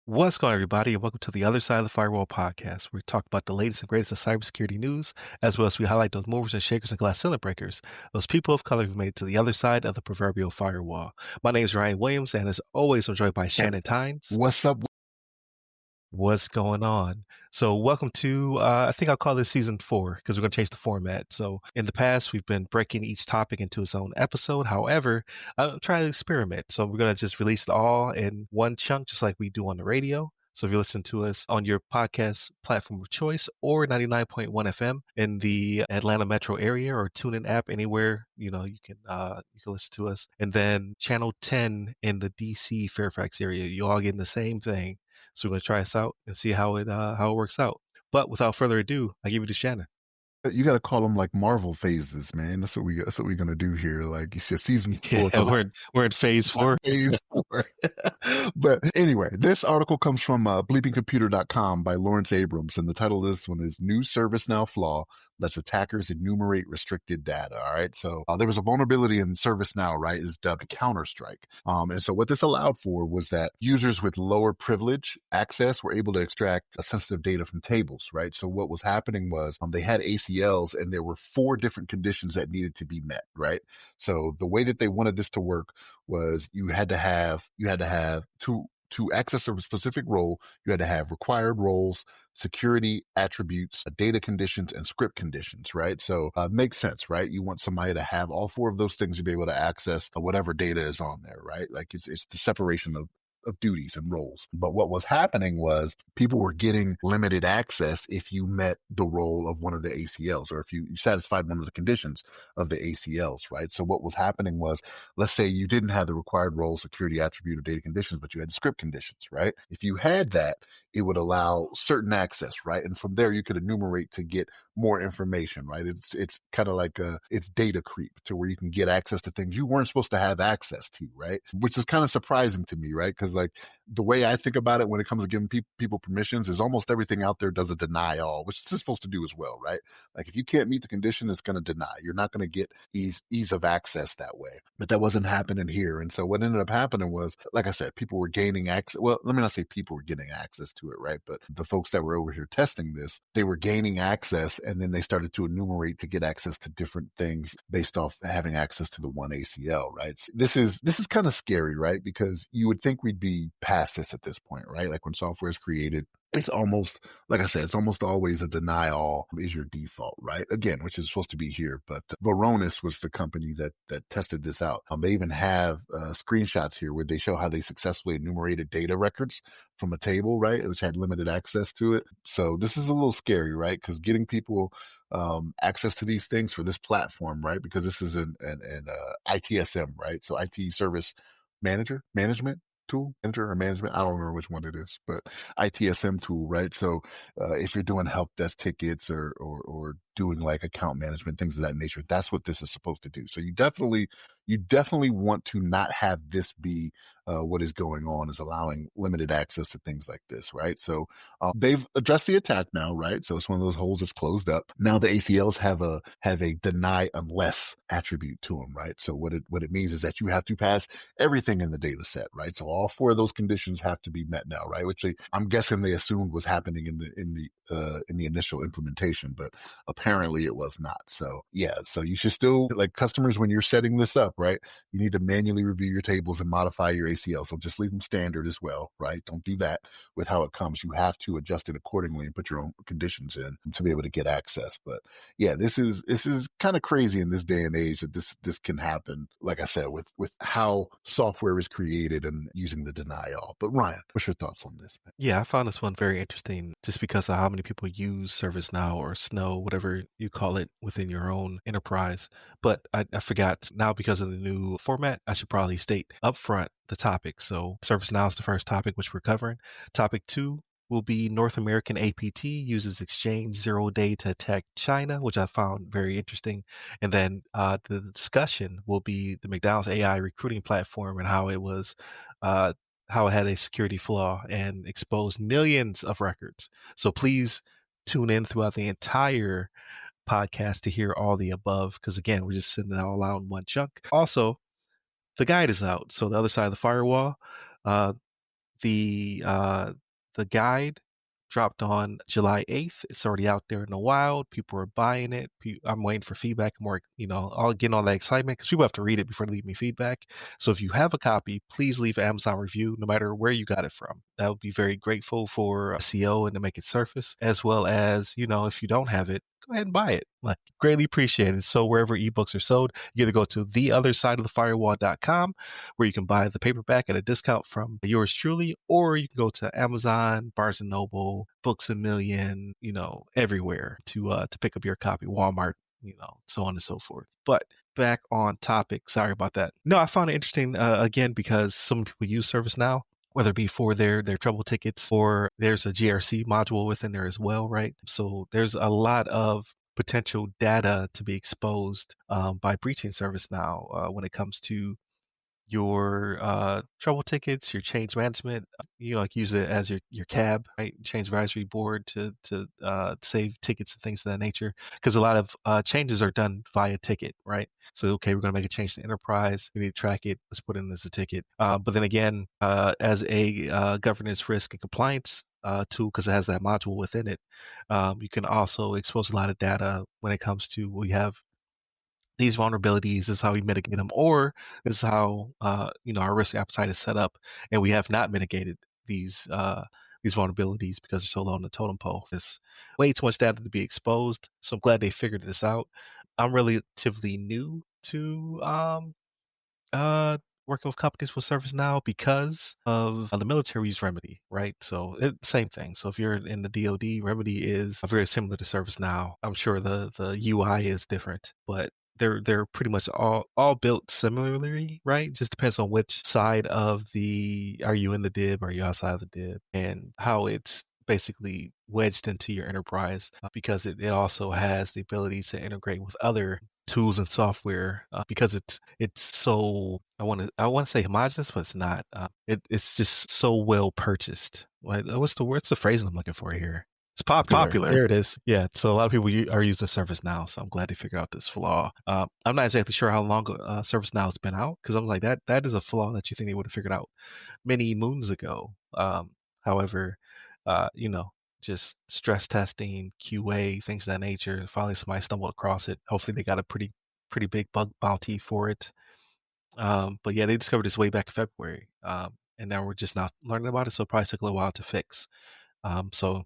What's going on, everybody, and welcome to the Other Side of the Firewall podcast, where we talk about the latest and greatest in cybersecurity news, as well as we highlight those movers and shakers and glass ceiling breakers, those people of color who made it to the other side of the proverbial firewall. My name is Ryan Williams, and as always, I'm joined by Shannon Tynes. What's up? What's going on? So welcome to, I think I'll call this season 4 because we're going to change the format. So in the past, we've been breaking each topic into its own episode. However, I'm trying to experiment. So we're going to just release it all in one chunk, just like we do on the radio. So if you listen to us on your podcast platform of choice or 99.1 FM in the Atlanta metro area or TuneIn app anywhere, you can listen to us. And then channel 10 in the DC Fairfax area, you all getting the same thing. So we're going to try this out and see how it works out. But without further ado, I give it to Shannon. You got to call them like Marvel phases, man. That's what we're gonna do here. Like you said, season 4. Yeah, we're in phase 4. Phase 4. But anyway, this article comes from bleepingcomputer.com by Lawrence Abrams, and the title of this one is "New ServiceNow Flaw Lets Attackers Enumerate Restricted Data." All right, so there was a vulnerability in ServiceNow, right? It's dubbed Counterstrike. And so what this allowed for was that users with lower privilege access were able to extract sensitive data from tables, right? So what was happening was they had ACLs, and there were 4 different conditions that needed to be met, right? So the way that they wanted this to work was you had to have to access a specific role, you had to have required roles, security attributes, data conditions, and script conditions, right? So makes sense, right? You want somebody to have all 4 of those things to be able to access whatever data is on there, right? Like it's the separation of duties and roles. But what was happening was people were getting limited access if you met the role of one of the ACLs or if you satisfied one of the conditions of the ACLs, right? So what was happening was, let's say you didn't have the required role, security attribute, or data conditions, but you had script conditions, right? If you had that, it would allow certain access, right? And from there, you could enumerate to get more information, right? It's kind of like it's data creep to where you can get access to things you weren't supposed to have access to, right? Which is kind of surprising to me, right? Because like the way I think about it when it comes to giving people permissions is almost everything out there does a deny all, which it's supposed to do as well, right? Like if you can't meet the condition, it's going to deny. You're not going to get ease of access that way. But that wasn't happening here. And so what ended up happening was, like I said, people were gaining access. Well, let me not say people were getting access to it, right? But the folks that were over here testing this, they were gaining access, and then they started to enumerate to get access to different things based off having access to the one ACL, right? So this is kind of scary, right? Because you would think we'd be past this at this point, right? Like when software is created, it's almost, like I said, it's almost always a deny all is your default, right? Again, which is supposed to be here. But Varonis was the company that tested this out. They even have screenshots here where they show how they successfully enumerated data records from a table, right? Which had limited access to it. So this is a little scary, right? Because getting people access to these things for this platform, right? Because this is an ITSM, right? So IT service management tool, enter or management. I don't remember which one it is, but ITSM tool, right? So if you're doing help desk tickets or doing like account management, things of that nature, that's what this is supposed to do. So you definitely want to not have this be what is going on, is allowing limited access to things like this, right? So they've addressed the attack now, right? So it's one of those holes that's closed up. Now the ACLs have a deny unless attribute to them, right? So what it means is that you have to pass everything in the data set, right? So all 4 of those conditions have to be met now, right? Which I'm guessing they assumed was happening in the initial implementation, but apparently it was not. So yeah, so you should still, like customers, when you're setting this up, right, you need to manually review your tables and modify your ACL. So just leave them standard as well, right? Don't do that with how it comes. You have to adjust it accordingly and put your own conditions in to be able to get access. But yeah, this is kind of crazy in this day and age that this can happen. Like I said, with how software is created and using the deny all. But Ryan, what's your thoughts on this, man? Yeah, I found this one very interesting just because of how many people use ServiceNow or Snow, whatever you call it within your own enterprise. But I forgot now, because of the new format, I should probably state upfront the topic. So ServiceNow is the first topic which we're covering. Topic 2 will be North American APT uses Exchange 0 day to attack China, which I found very interesting. And then the discussion will be the McDonald's AI recruiting platform and how it was how it had a security flaw and exposed millions of records. So please tune in throughout the entire podcast to hear all the above, because again, we're just sending it all out in one chunk. Also, the guide is out. So the other side of the firewall, uh, the uh, the guide dropped on July 8th. It's already out there in the wild. People are buying it. I'm waiting for feedback. More, I'll get all that excitement because people have to read it before they leave me feedback. So if you have a copy, please leave an Amazon review, no matter where you got it from. That would be very grateful for SEO and to make it surface, as well as, if you don't have it, go ahead and buy it. Like, greatly appreciated. So wherever ebooks are sold, you either go to theothersideofthefirewall.com, where you can buy the paperback at a discount from yours truly, or you can go to Amazon, Barnes and Noble, Books a Million, everywhere to pick up your copy, Walmart, so on and so forth. But back on topic. Sorry about that. No, I found it interesting again because some people use ServiceNow, whether it be for their trouble tickets, or there's a GRC module within there as well, right? So there's a lot of potential data to be exposed by breaching ServiceNow when it comes to your trouble tickets, your change management. Like use it as your cab, right? Change advisory board to save tickets and things of that nature. Because a lot of changes are done via ticket, right? So okay, we're going to make a change to enterprise. We need to track it. Let's put it in as a ticket. But then again, as a governance, risk, and compliance tool, because it has that module within it, you can also expose a lot of data when it comes to we have these vulnerabilities. This is how we mitigate them, or this is how our risk appetite is set up, and we have not mitigated these vulnerabilities because they're so low on the totem pole. There's way too much data to be exposed, so I'm glad they figured this out. I'm relatively new to uh, working with companies with ServiceNow because of the military's Remedy, right? So same thing. So if you're in the DoD, Remedy is very similar to ServiceNow. I'm sure the UI is different, but they're pretty much all built similarly, right? Just depends on which side of are you in the DIB, are you outside of the DIB, and how it's basically wedged into your enterprise because it also has the ability to integrate with other tools and software because it's so I want to say homogenous, but it's not. It's just so well purchased. What's the phrase I'm looking for here? It's popular. There it is. Yeah. So a lot of people are using ServiceNow. So I'm glad they figured out this flaw. I'm not exactly sure how long ServiceNow has been out because I'm like that is a flaw that you think they would have figured out many moons ago. However, just stress testing, QA, things of that nature. Finally, somebody stumbled across it. Hopefully, they got a pretty big bug bounty for it. But yeah, they discovered this way back in February, and now we're just not learning about it. So it probably took a little while to fix. So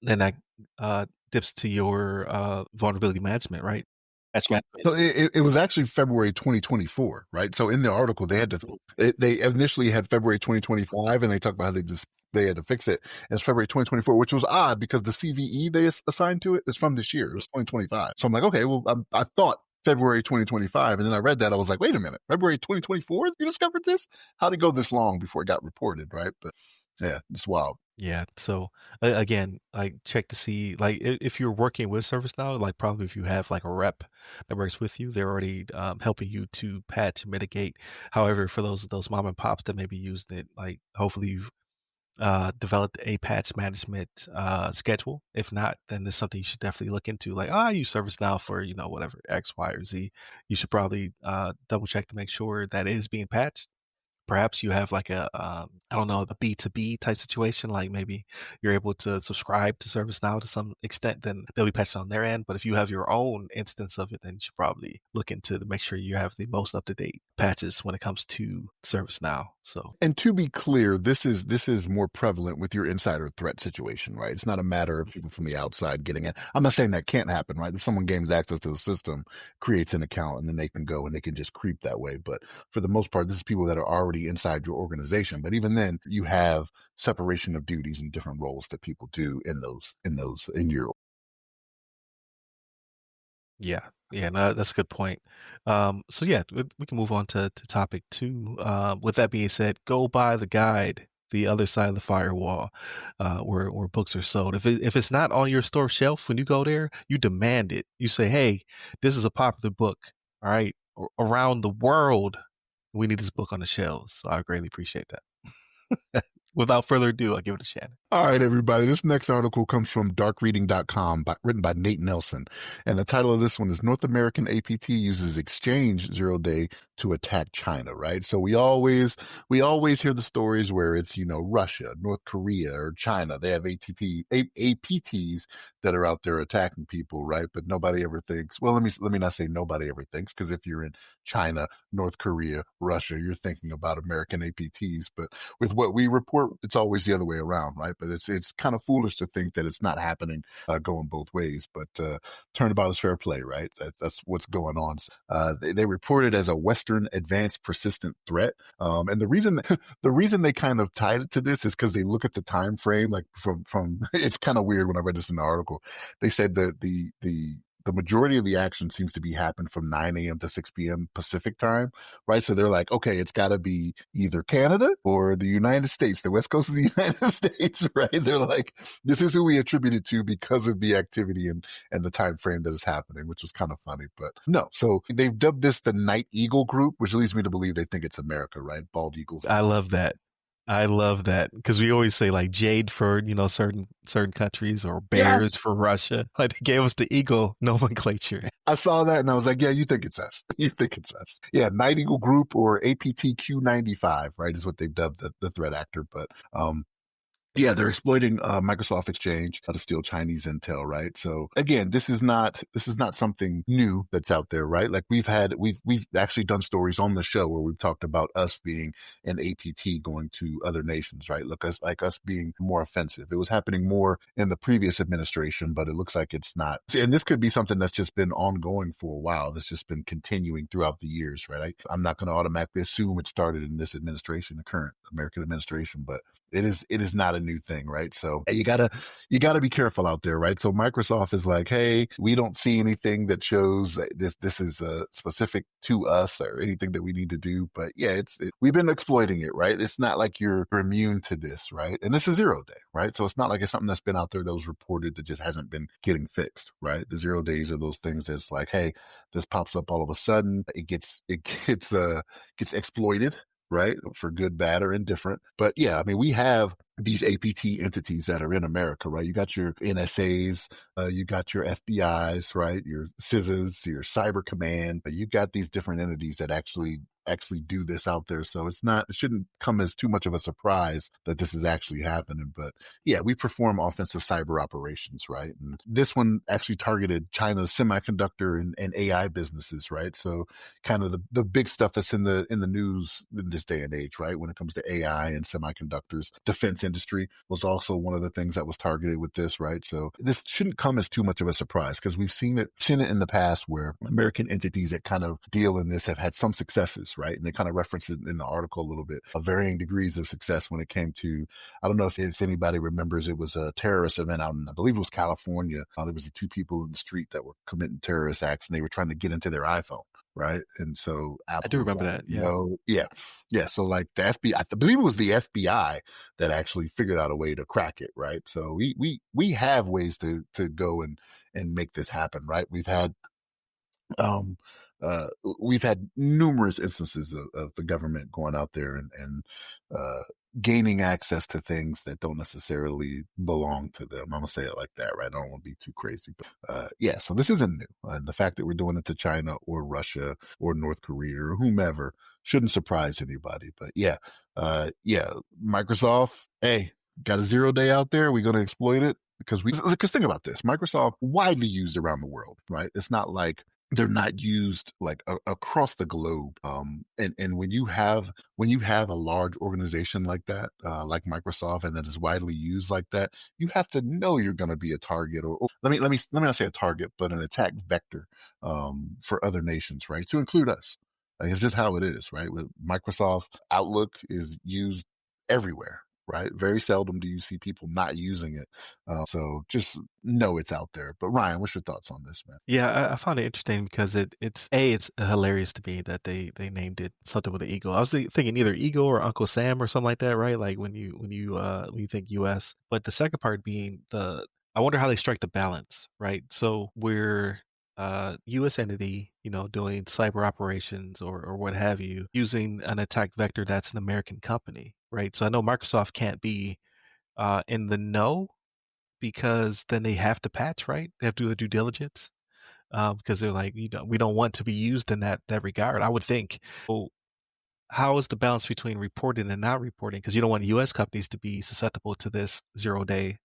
then that dips to your vulnerability management, right? That's right. So it was actually February 2024, right? So in the article, they initially had February 2025, and they talked about how they had to fix it. And it's February 2024, which was odd because the CVE they assigned to it is from this year. It was 2025. So I'm like, okay, well, I thought February 2025, and then I read that I was like, wait a minute, February 2024, you discovered this? How did it go this long before it got reported, right? But yeah, it's wild. Yeah. So again, like check to see like if you're working with ServiceNow, like probably if you have like a rep that works with you, they're already helping you to patch and mitigate. However, for those mom and pops that may be using it, like hopefully you've developed a patch management schedule. If not, then there's something you should definitely look into. Like, I use ServiceNow for whatever X, Y, or Z. You should probably double check to make sure that it is being patched. Perhaps you have like I don't know, a B2B type situation, like maybe you're able to subscribe to ServiceNow to some extent, then they'll be patched on their end. But if you have your own instance of it, then you should probably look into to make sure you have the most up-to-date patches when it comes to ServiceNow. So, and to be clear, this is more prevalent with your insider threat situation, right? It's not a matter of people from the outside getting in. I'm not saying that can't happen, right? If someone gains access to the system, creates an account, and then they can go and they can just creep that way. But for the most part, this is people that are already inside your organization. But even then, you have separation of duties and different roles that people do in your. yeah, no, that's a good point. So yeah, we can move on to topic 2. With that being said, go buy the guide, The Other Side of the Firewall, where books are sold. If it's not on your store shelf when you go there, you demand it. You say, hey, this is a popular book, all right, around the world. We need this book on the shelves. So I greatly appreciate that. Without further ado, I'll give it to Shannon. All right, everybody. This next article comes from darkreading.com, written by Nate Nelson. And the title of this one is North American APT uses Exchange 0-day to attack China, right? So we always hear the stories where it's, Russia, North Korea, or China. They have APTs that are out there attacking people, right? But nobody ever thinks, well, let me not say nobody ever thinks, because if you're in China, North Korea, Russia, you're thinking about American APTs. But with what we report, it's always the other way around, right? But it's kind of foolish to think that it's not happening, going both ways. But turnabout is fair play, right? That's what's going on. They report it as a Western advanced persistent threat, and the reason they kind of tied it to this is because they look at the time frame, like from it's kind of weird when I read this in the article. They said that the majority of the action seems to be happening from 9 a.m. to 6 p.m. Pacific time, right? So they're like, okay, it's got to be either Canada or the United States, the West Coast of the United States, right? They're like, this is who we attribute it to because of the activity and the time frame that is happening, which was kind of funny. But no, so they've dubbed this the Night Eagle Group, which leads me to believe they think it's America, right? Bald eagles. I love that. I love that because we always say like jade for certain countries or bears Yes. for Russia. Like they gave us the eagle nomenclature. I saw that and I was like, yeah, you think it's us. You think it's us. Yeah, Night Eagle Group, or APTQ-95, right, is what they've dubbed the threat actor. But yeah, they're exploiting Microsoft Exchange to steal Chinese intel, right? So again, this is not something new that's out there, right? Like we've actually done stories on the show where we've talked about us being an APT going to other nations, right? Look, us being more offensive. It was happening more in the previous administration, but it looks like it's not. And this could be something that's just been ongoing for a while. That's just been continuing throughout the years, right? I'm not going to automatically assume it started in this administration, the current American administration, but it is not a new thing, right? So you gotta be careful out there, right? So Microsoft is like, hey, we don't see anything that shows this is specific to us or anything that we need to do. But yeah, we've been exploiting it, right? It's not like you're immune to this, right? And this is 0 day, right? So it's not like it's something that's been out there that was reported that just hasn't been getting fixed, right? The 0 days are those things that's like, hey, this pops up all of a sudden, it gets exploited, right? For good, bad, or indifferent. But yeah, I mean, we have these APT entities that are in America, right? You got your NSAs, you got your FBIs, right? Your CISAs, your Cyber Command. You got these different entities that actually do this out there. So it shouldn't come as too much of a surprise that this is actually happening. But yeah, we perform offensive cyber operations, right? And this one actually targeted China's semiconductor and AI businesses, right? So kind of the big stuff that's in the news in this day and age, right? When it comes to AI and semiconductors, defense industry was also one of the things that was targeted with this, right? So this shouldn't come as too much of a surprise because we've seen it in the past where American entities that kind of deal in this have had some successes, right? And they kind of reference it in the article a little bit of varying degrees of success when it came to, I don't know if anybody remembers, it was a terrorist event out in, I believe it was California. There was 2 people in the street that were committing terrorist acts and they were trying to get into their iPhone. Right. And so I do Apple was remember like, that. Yeah. yeah. So like the FBI, I believe it was the FBI that actually figured out a way to crack it. Right. So we have ways to go and make this happen. Right. Um, we've had numerous instances of the government going out there and gaining access to things that don't necessarily belong to them. I'm gonna say it like that, right? I don't want to be too crazy, but yeah. So this isn't new. The fact that we're doing it to China or Russia or North Korea or whomever shouldn't surprise anybody. But yeah, Microsoft, hey, got a 0 day out there. We're gonna exploit it because think about this. Microsoft widely used around the world, right? It's not like they're not used like across the globe. And when you have a large organization like that, like Microsoft, and that is widely used like that, you have to know you're going to be a target, or let me not say a target, but an attack vector, for other nations, right? To include us. Like, it's just how it is, right? With Microsoft, Outlook is used everywhere. Right. Very seldom do you see people not using it. So just know it's out there. But Ryan, what's your thoughts on this, man? Yeah, I found it interesting because it's hilarious to me that they named it something with an eagle. I was thinking either Eagle or Uncle Sam or something like that, right? Like when you think US. But the second part being I wonder how they strike the balance, right? So we're US entity, doing cyber operations or what have you, using an attack vector that's an American company, right? So I know Microsoft can't be in the know because then they have to patch, right? They have to do the due diligence. because they're like, we don't want to be used in that regard. I would think. Well, how is the balance between reporting and not reporting? Because you don't want U.S. companies to be susceptible to this 0 day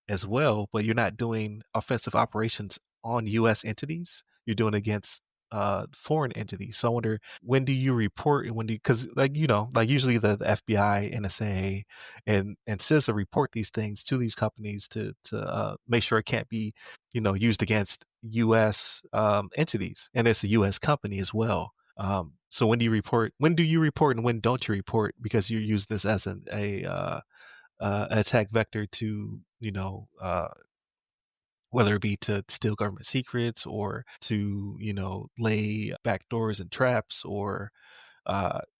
as well, but you're not doing offensive operations on U.S. entities. You're doing it against foreign entities. So I wonder, when do you report and when do you, because like like usually the FBI, NSA, and CISA report these things to these companies to make sure it can't be used against U.S. Entities, and it's a U.S. company as well. So when do you report? When do you report and when don't you report? Because you use this as an attack vector to whether it be to steal government secrets or to lay backdoors and traps or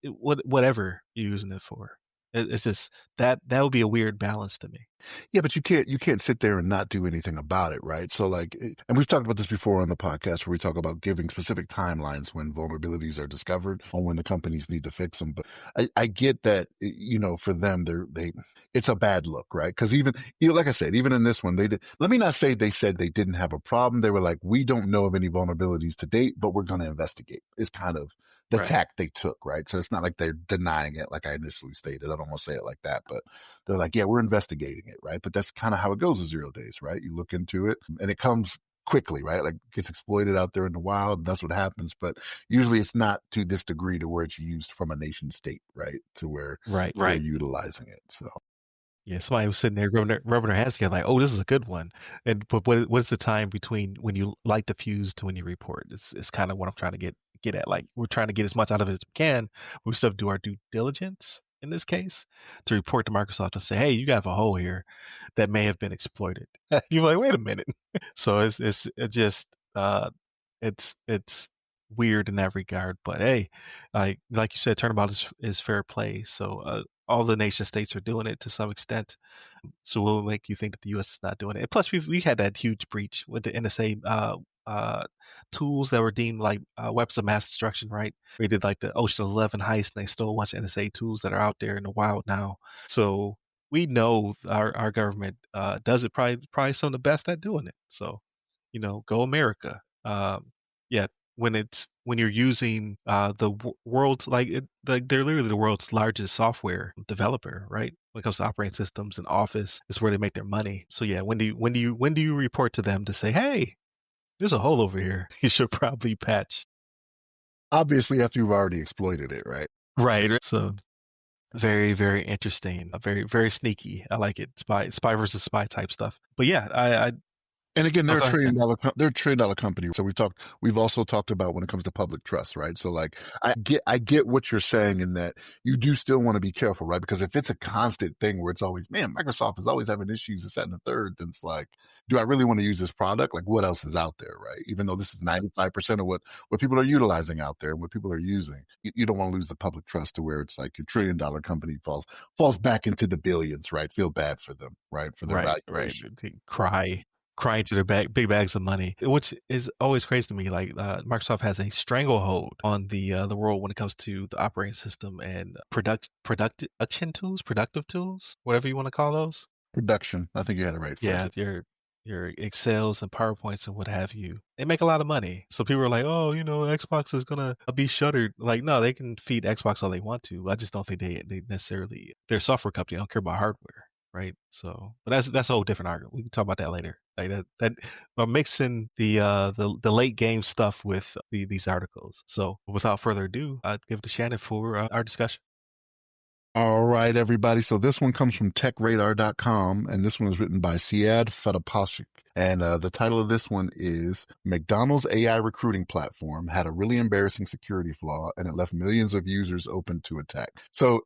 whatever you're using it for. It's just that would be a weird balance to me. Yeah, but you can't sit there and not do anything about it, right? So and we've talked about this before on the podcast where we talk about giving specific timelines when vulnerabilities are discovered or when the companies need to fix them. But I get that, for them, it's a bad look, right? Because even, like I said, even in this one, let me not say they said they didn't have a problem. They were like, we don't know of any vulnerabilities to date, but we're going to investigate. It's kind of the Right. tack they took, right? So it's not like they're denying it like I initially stated. I don't want to say it like that, but they're like, yeah, we're investigating it, right? But that's kind of how it goes with 0 days, right? You look into it and it comes quickly, right? Like gets exploited out there in the wild, and that's what happens. But usually it's not to this degree to where it's used from a nation state, right? To where Right. they're utilizing it. So Yeah, somebody was sitting there rubbing their hands together, like, "Oh, this is a good one." And but what's the time between when you light the fuse to when you report? It's kind of what I'm trying to get at. Like, we're trying to get as much out of it as we can, but we still have to do our due diligence in this case to report to Microsoft and say, "Hey, you got a hole here that may have been exploited." You're like, "Wait a minute." So it just it's weird in that regard. But hey, like you said, turnabout is fair play. So all the nation states are doing it to some extent. So what would make you think that the U.S. is not doing it? And plus, we had that huge breach with the NSA tools that were deemed like weapons of mass destruction, right? We did like the Ocean 11 heist, and they stole a bunch of NSA tools that are out there in the wild now. So we know our government does it probably some of the best at doing it. So go America. Yeah, when you're using the world's like they're literally the world's largest software developer, right? When it comes to operating systems and Office, is where they make their money. So yeah, when do you report to them to say, hey, there's a hole over here. You should probably patch. obviously after you've already exploited it, right? Right. So very, very interesting. Very, very sneaky. I like it. Spy versus spy type stuff. But yeah, I And again, oh, they're a go ahead, trillion Ken. dollar, they're a trillion dollar company. So we've also talked about when it comes to public trust, right? So I get what you're saying in that you do still want to be careful, right? Because if it's a constant thing where it's always, man, Microsoft is always having issues, this, that, and the third, then it's like, do I really want to use this product? Like what else is out there, right? Even though this is 95% of what people are utilizing out there and what people are using, you don't want to lose the public trust to where it's like your trillion dollar company falls back into the billions, right? Feel bad for them, right? For their Right, right. valuation. They crying to their big bags of money, which is always crazy to me. Like Microsoft has a stranglehold on the world when it comes to the operating system and productive tools, whatever you want to call those. Production. I think you had it right Yeah, first. your Excels and PowerPoints and what have you. They make a lot of money. So people are like, oh, Xbox is gonna be shuttered. Like, no, they can feed Xbox all they want to. I just don't think they necessarily, they're a software company. They don't care about hardware, right? So, but that's a whole different argument. We can talk about that later. Like that I'm mixing the late game stuff with these articles. So without further ado, I'd give it to Shannon for our discussion. All right, everybody. So this one comes from techradar.com, and this one is written by Siad Fadapashik. And the title of this one is McDonald's AI recruiting platform had a really embarrassing security flaw, and it left millions of users open to attack. So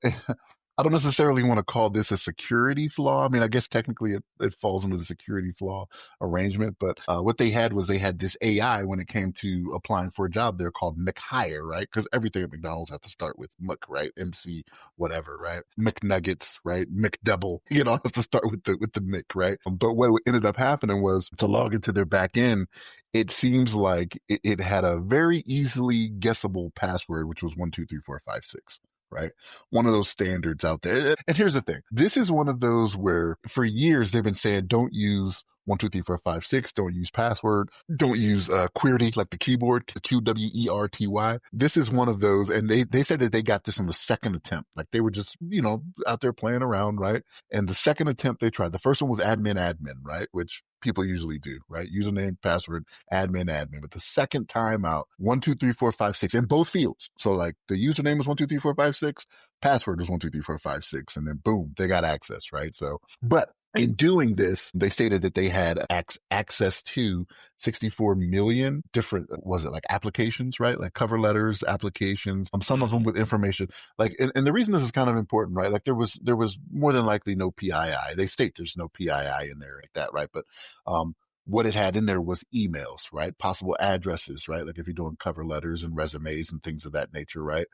I don't necessarily want to call this a security flaw. I mean, I guess technically it falls into the security flaw arrangement, but what they had was they had this AI when it came to applying for a job there called McHire, right? Because everything at McDonald's has to start with Mc, right? MC, whatever, right? McNuggets, right? McDouble, has to start with the Mc, right? But what ended up happening was to log into their back end, it seems like it had a very easily guessable password, which was 123456. right? One of those standards out there. And here's the thing. This is one of those where for years they've been saying, don't use 1234556, don't use password, don't use QWERTY, like the keyboard, the QWERTY. This is one of those, and they said that they got this on the second attempt. Like they were just, out there playing around, right? And the second attempt they tried, the first one was admin, right? Which people usually do, right? Username, password, admin. But the second time out, 123456 in both fields. So like the username was 123456, password was 123456, and then boom, they got access, right? So, but in doing this, they stated that they had access to 64 million different, was it like applications, right? Like cover letters, applications, some of them with information. Like, and the reason this is kind of important, right? Like there was more than likely no PII. They state there's no PII in there like that, right? But, what it had in there was emails, right? Possible addresses, right? Like if you're doing cover letters and resumes and things of that nature, right?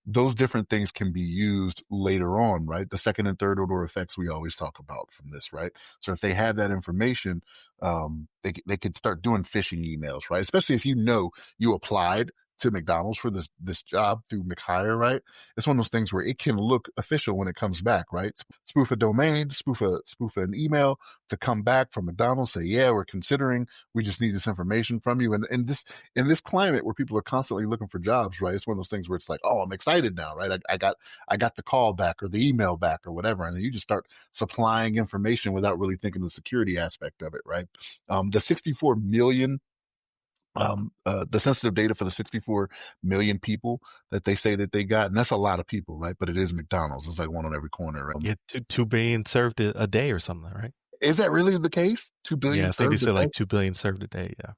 Those different things can be used later on, right? The second and third order effects we always talk about from this, right? So if they have that information, they could start doing phishing emails, right? Especially if you applied to McDonald's for this job through McHire, right? It's one of those things where it can look official when it comes back, right? Spoof a domain, spoof an email to come back from McDonald's, say, yeah, we're considering, we just need this information from you. And in this climate where people are constantly looking for jobs, right? It's one of those things where it's like, oh, I'm excited now, right? I got the call back or the email back or whatever. And then you just start supplying information without really thinking the security aspect of it, right? The 64 million the sensitive data for the 64 million people that they say that they got. And that's a lot of people, right? But it is McDonald's. It's like one on every corner. Right? Yeah, 2 billion served a day or something, right? Is that really the case? 2 billion Yeah, I think they served a said day? like 2 billion served a day. Yeah.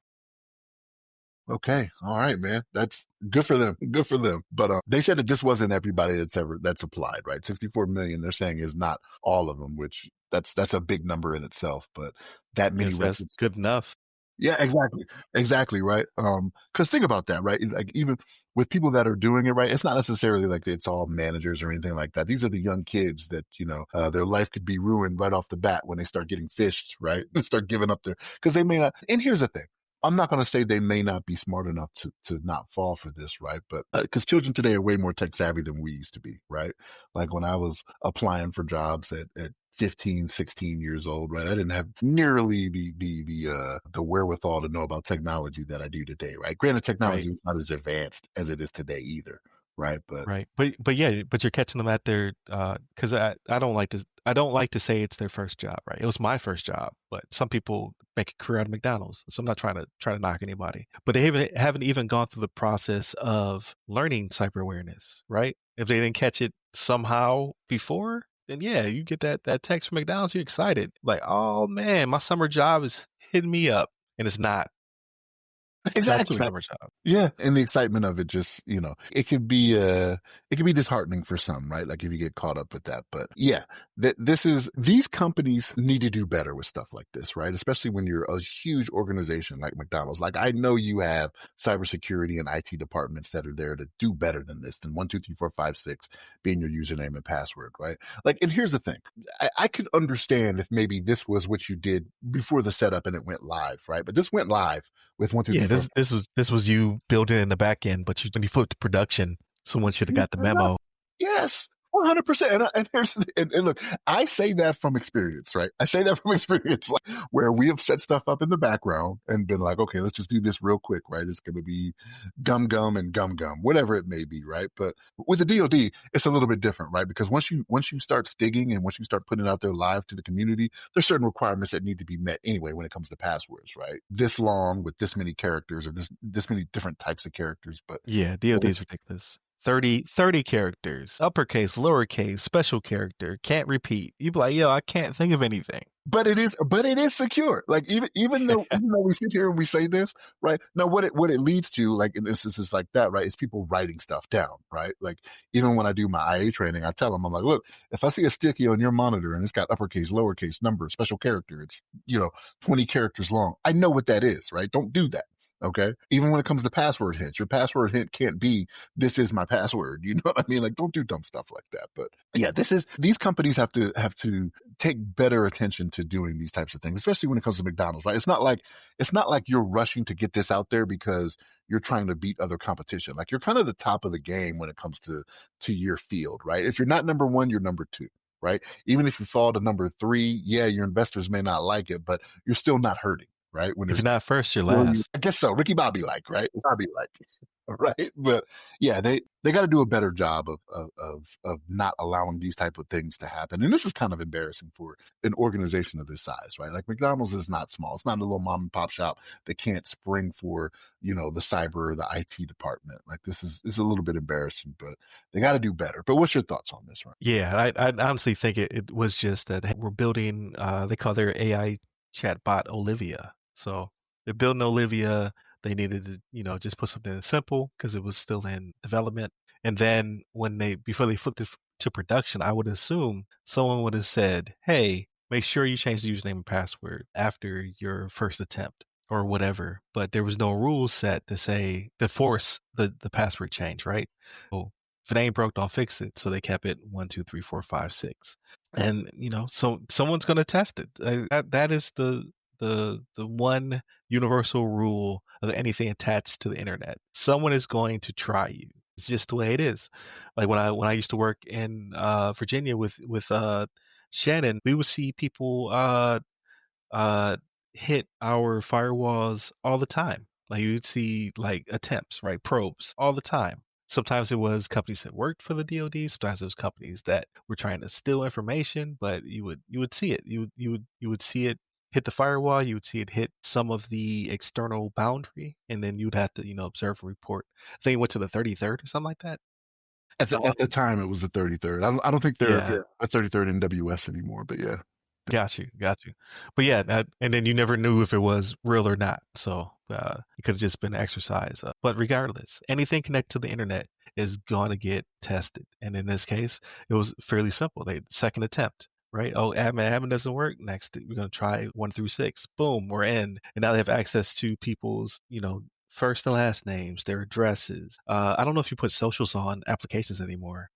Okay. All right, man. That's good for them. Good for them. But they said that this wasn't everybody that's applied, right? 64 million, they're saying, is not all of them, which that's a big number in itself. But that many Yes, that's records. good enough. Yeah, exactly. Exactly, right? Cause think about that, right? Like even with people that are doing it, right? It's not necessarily like it's all managers or anything like that. These are the young kids that, their life could be ruined right off the bat when they start getting fished, right? They start giving up cause they may not, and here's the thing. I'm not going to say they may not be smart enough to not fall for this, right? But because children today are way more tech savvy than we used to be, right? Like when I was applying for jobs at 15, 16 years old, right? I didn't have nearly the wherewithal to know about technology that I do today, right? Granted, technology Right. is not as advanced as it is today either, right? But Right. But yeah, but you're catching them at their because I don't like to say it's their first job, right? It was my first job, but some people make a career out of McDonald's. So I'm not trying to knock anybody. But they haven't even gone through the process of learning cyber awareness, right? If they didn't catch it somehow before, then yeah, you get that text from McDonald's, you're excited. Like, oh man, my summer job is hitting me up. And it's not. It's not your exactly. summer job. Yeah, and the excitement of it just, it could be disheartening for some, right? Like if you get caught up with that. But yeah, these companies need to do better with stuff like this, right? Especially when you're a huge organization like McDonald's. Like I know you have cybersecurity and IT departments that are there to do better than this, than 123456 being your username and password, right? Like, and here's the thing. I could understand if maybe this was what you did before the setup and it went live, right? But this went live with Yeah, 1234. this was you building in the back end, but when you flipped to production, someone should have got the memo. Yes, 100%. And look, I say that from experience, right? I say that from experience, like where we have set stuff up in the background and been like, okay, let's just do this real quick, right? It's going to be gum and gum, whatever it may be, right? But with the DoD, it's a little bit different, right? Because once you start stigging and once you start putting it out there live to the community, there's certain requirements that need to be met anyway when it comes to passwords, right? This long with this many characters or this many different types of characters, but Yeah, DoD is ridiculous. 30 characters, uppercase, lowercase, special character, can't repeat. You be like, yo, I can't think of anything. But it is secure. Like even though we sit here and we say this, right? Now what it leads to, like in instances like that, right, is people writing stuff down, right? Like even when I do my IA training, I tell them, I'm like, look, if I see a sticky on your monitor and it's got uppercase, lowercase, number, special character, it's 20 characters long. I know what that is, right? Don't do that. Okay. Even when it comes to password hints, your password hint can't be, this is my password. You know what I mean? Like, don't do dumb stuff like that. But yeah, these companies have to take better attention to doing these types of things, especially when it comes to McDonald's, right? It's not like you're rushing to get this out there because you're trying to beat other competition. Like, you're kind of the top of the game when it comes to your field, right? If you're not number one, you're number two. Right. Even if you fall to number three, yeah, your investors may not like it, but you're still not hurting. Right. When If there's you're not first, you're last. I guess so. Ricky Bobby like, right? Bobby like, right? But yeah, they got to do a better job of not allowing these type of things to happen. And this is kind of embarrassing for an organization of this size, right? Like, McDonald's is not small. It's not a little mom and pop shop that can't spring for, the cyber or the IT department. Like, this is a little bit embarrassing, but they got to do better. But what's your thoughts on this, Ryan? Yeah, I honestly think it was just that we're building, they call their AI chatbot Olivia. So they're building Olivia. They needed to, just put something simple because it was still in development. And then before they flipped it to production, I would assume someone would have said, hey, make sure you change the username and password after your first attempt or whatever. But there was no rule set to force the password change, right? So if it ain't broke, don't fix it. So they kept it 1, 2, 3, 4, 5, 6, and so someone's going to test it. That is the one universal rule of anything attached to the internet. Someone is going to try you. It's just the way it is. Like when I used to work in Virginia with Shannon, we would see people uh, hit our firewalls all the time. Like you'd see like attempts, right? Probes all the time. Sometimes it was companies that worked for the DoD. Sometimes it was companies that were trying to steal information. But you would see it. You would see it hit the firewall. You would see it hit some of the external boundary, and then you'd have to observe and report. I think it went to the 33rd or something like that. At the time, it was the 33rd. I don't think they're a 33rd NWS anymore, but yeah. Got you. But yeah, and then you never knew if it was real or not. So it could have just been exercise. But regardless, anything connected to the internet is going to get tested. And in this case, it was fairly simple. Second attempt, right? Oh, admin doesn't work. Next, we're going to try 1 through 6. Boom, we're in. And now they have access to people's, first and last names, their addresses. I don't know if you put socials on applications anymore.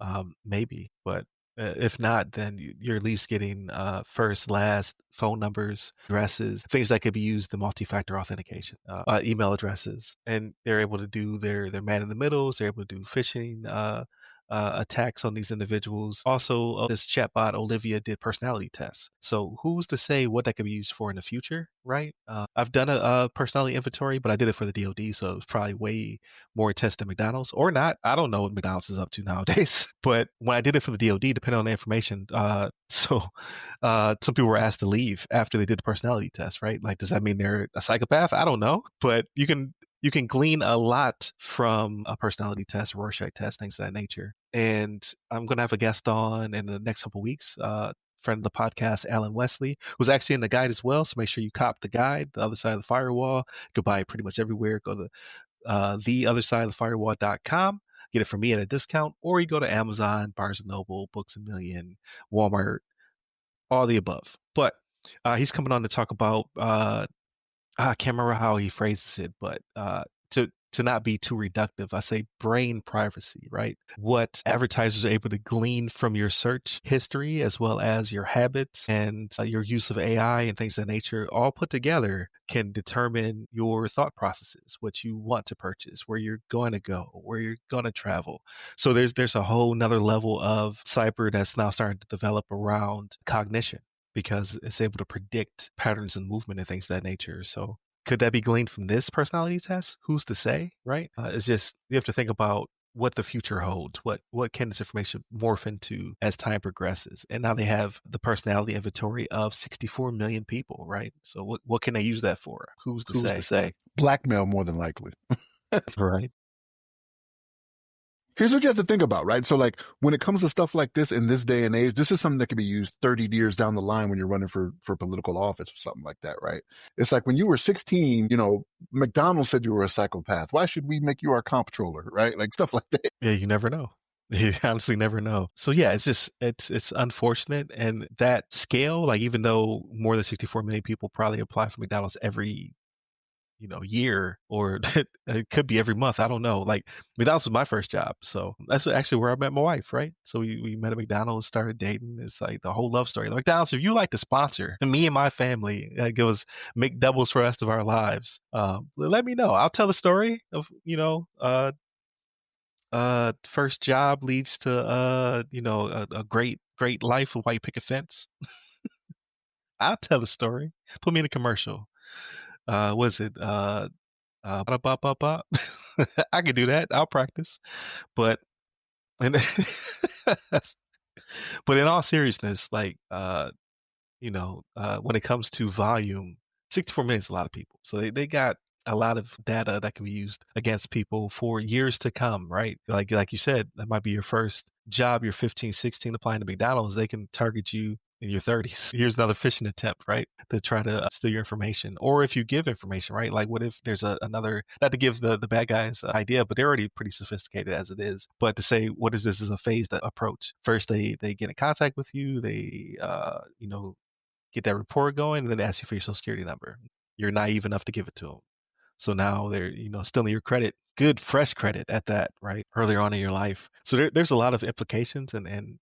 Maybe, but if not, then you're at least getting first, last, phone numbers, addresses, things that could be used in multi-factor authentication, email addresses, and they're able to do their man in the middles. They're able to do phishing attacks on these individuals. Also, this chatbot Olivia did personality tests. So who's to say what that could be used for in the future, right? I've done a personality inventory, but I did it for the DoD, so it was probably way more intense than McDonald's, or not. I don't know what McDonald's is up to nowadays. But when I did it for the DoD, depending on the information, some people were asked to leave after they did the personality test, right? Like, does that mean they're a psychopath? I don't know, but you can glean a lot from a personality test, Rorschach test, things of that nature. And I'm going to have a guest on in the next couple of weeks, friend of the podcast, Alan Wesley, who's actually in the guide as well. So make sure you cop the guide, The Other Side of the Firewall. You can buy it pretty much everywhere. Go to theothersideofthefirewall.com. Get it from me at a discount, or you go to Amazon, Barnes & Noble, Books A Million, Walmart, all the above. But he's coming on to talk about I can't remember how he phrases it, but to not be too reductive, I say brain privacy, right? What advertisers are able to glean from your search history, as well as your habits and your use of AI and things of that nature, all put together can determine your thought processes, what you want to purchase, where you're going to go, where you're going to travel. So there's a whole nother level of cyber that's now starting to develop around cognition, because it's able to predict patterns and movement and things of that nature. So could that be gleaned from this personality test? Who's to say, right? It's just, you have to think about what the future holds. What can this information morph into as time progresses? And now they have the personality inventory of 64 million people, right? So what can they use that for? Who's to say? Blackmail, more than likely. Right. Here's what you have to think about, right? So, like, when it comes to stuff like this in this day and age, this is something that can be used 30 years down the line when you're running for political office or something like that, right? It's like when you were 16, McDonald's said you were a psychopath. Why should we make you our comptroller, right? Like, stuff like that. Yeah, you never know. You honestly never know. So yeah, it's unfortunate, and that scale, like, even though more than 64 million people probably apply for McDonald's every year, or it could be every month. I don't know. Like McDonald's was my first job, so that's actually where I met my wife, right? So we met at McDonald's, started dating. It's like the whole love story. Like, McDonald's, if you like to sponsor me and my family, give us McDoubles for the rest of our lives, let me know. I'll tell the story of first job leads to a great life of white picket fence. I'll tell the story. Put me in a commercial. Was it ba-da-ba-ba-ba? I can do that. I'll practice. But and but in all seriousness, like when it comes to volume, 64 minutes is a lot of people. So they got a lot of data that can be used against people for years to come, right? Like you said, that might be your first job, you're 15, 16 applying to McDonald's, they can target you in your 30s. Here's another phishing attempt, right? To try to steal your information. Or if you give information, right? Like what if there's another, not to give the bad guys an idea, but they're already pretty sophisticated as it is. But to say, what is this as a phased approach? First, they get in contact with you, they, get that report going, and then ask you for your social security number. You're naive enough to give it to them. So now they're, stealing your credit, good, fresh credit at that, right? Earlier on in your life. So there's a lot of implications and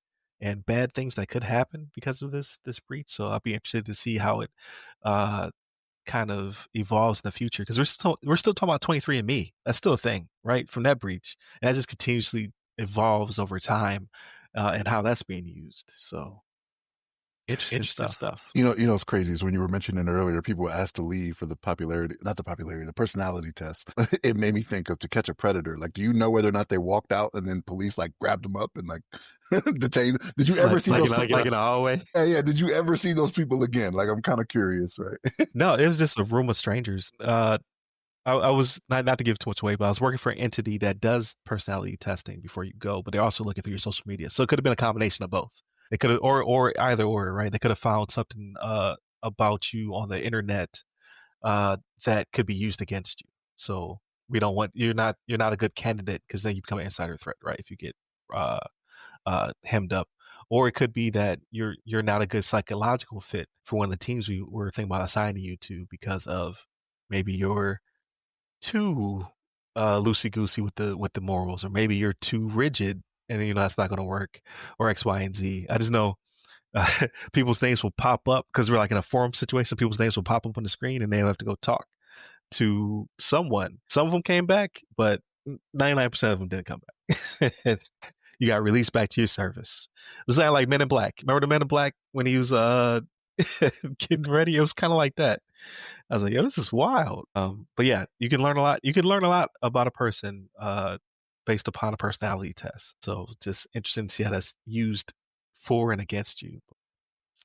bad things that could happen because of this breach. So I'll be interested to see how it uh, kind of evolves in the future, because we're still talking about 23andMe. That's still a thing, right? From that breach, and that just continuously evolves over time, and how that's being used. So interesting stuff. It's crazy is when you were mentioning earlier, people were asked to leave for the personality test. It made me think of To Catch a Predator. Like, do you know whether or not they walked out and then police like grabbed them up and like detained? Did you ever see those? Like in a hallway? Yeah. Did you ever see those people again? Like, I'm kind of curious, right? No, it was just a room of strangers. I was not to give too much away, but I was working for an entity that does personality testing before you go, but they're also looking through your social media. So it could have been a combination of both. It could have, or either or, right? They could have found something about you on the internet that could be used against you. So we don't want you're not a good candidate, because then you become an insider threat, right? If you get uh, hemmed up. Or it could be that you're not a good psychological fit for one of the teams we were thinking about assigning you to, because of maybe you're too loosey goosey with the morals, or maybe you're too rigid, and that's not going to work, or X, Y, and Z. I just know people's names will pop up because we're like in a forum situation. People's names will pop up on the screen, and they'll have to go talk to someone. Some of them came back, but 99% of them didn't come back. You got released back to your service. It was like Men in Black. Remember the Men in Black when he was getting ready? It was kind of like that. I was like, yo, this is wild. But yeah, you can learn a lot. You can learn a lot about a person based upon a personality test. So just interesting to see how that's used for and against you.